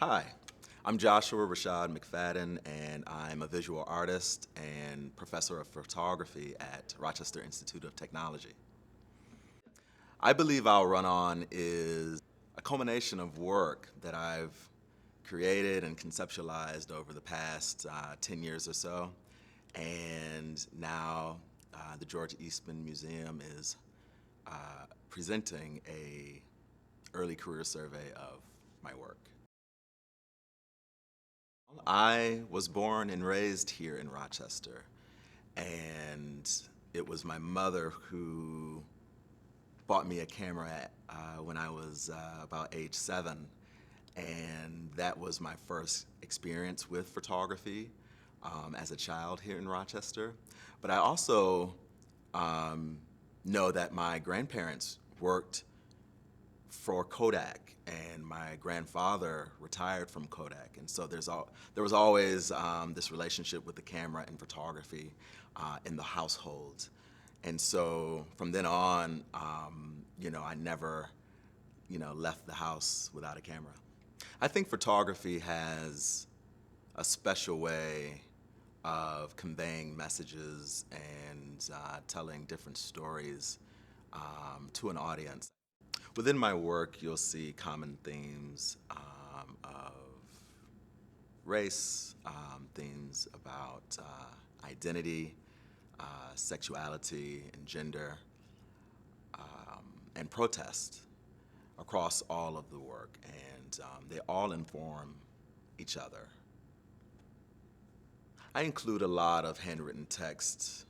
Hi, I'm Joshua Rashaad McFadden, and I'm a visual artist and professor of photography at Rochester Institute of Technology. I believe I'll Run On is a culmination of work that I've created and conceptualized over the past 10 years or so. And now the George Eastman Museum is presenting a early career survey of my work. I was born and raised here in Rochester, and it was my mother who bought me a camera when I was about age 7, and that was my first experience with photography as a child here in Rochester. But I also know that my grandparents worked for Kodak, and my grandfather retired from Kodak, and so there was always this relationship with the camera and photography in the household. And so from then on, I never, left the house without a camera. I think photography has a special way of conveying messages and telling different stories to an audience. Within my work, you'll see common themes of race, themes about identity, sexuality, and gender, and protest across all of the work, and they all inform each other. I include a lot of handwritten text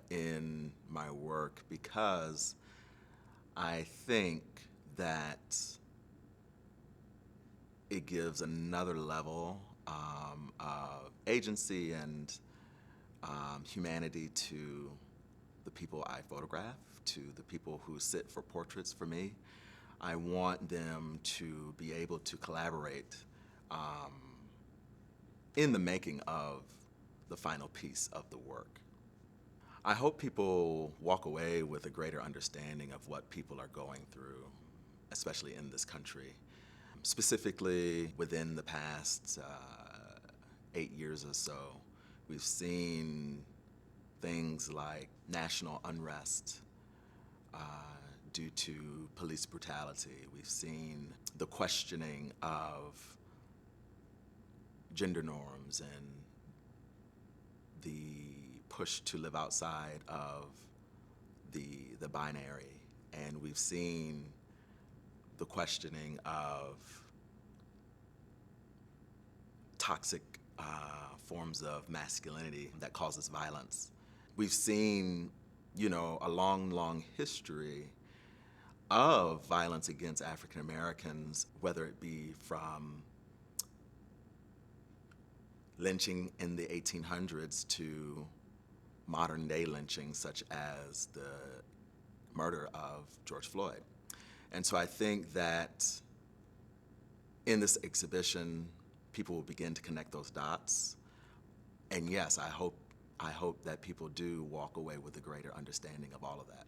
in my work because I think that it gives another level of agency and humanity to the people I photograph, to the people who sit for portraits for me. I want them to be able to collaborate in the making of the final piece of the work. I hope people walk away with a greater understanding of what people are going through, especially in this country. Specifically, within the past 8 years or so, we've seen things like national unrest due to police brutality. We've seen the questioning of gender norms and the push to live outside of the binary. And we've seen the questioning of toxic forms of masculinity that causes violence. We've seen, a long, long history of violence against African Americans, whether it be from lynching in the 1800s to modern day lynching, such as the murder of George Floyd. And so I think that in this exhibition, people will begin to connect those dots. And yes, I hope that people do walk away with a greater understanding of all of that.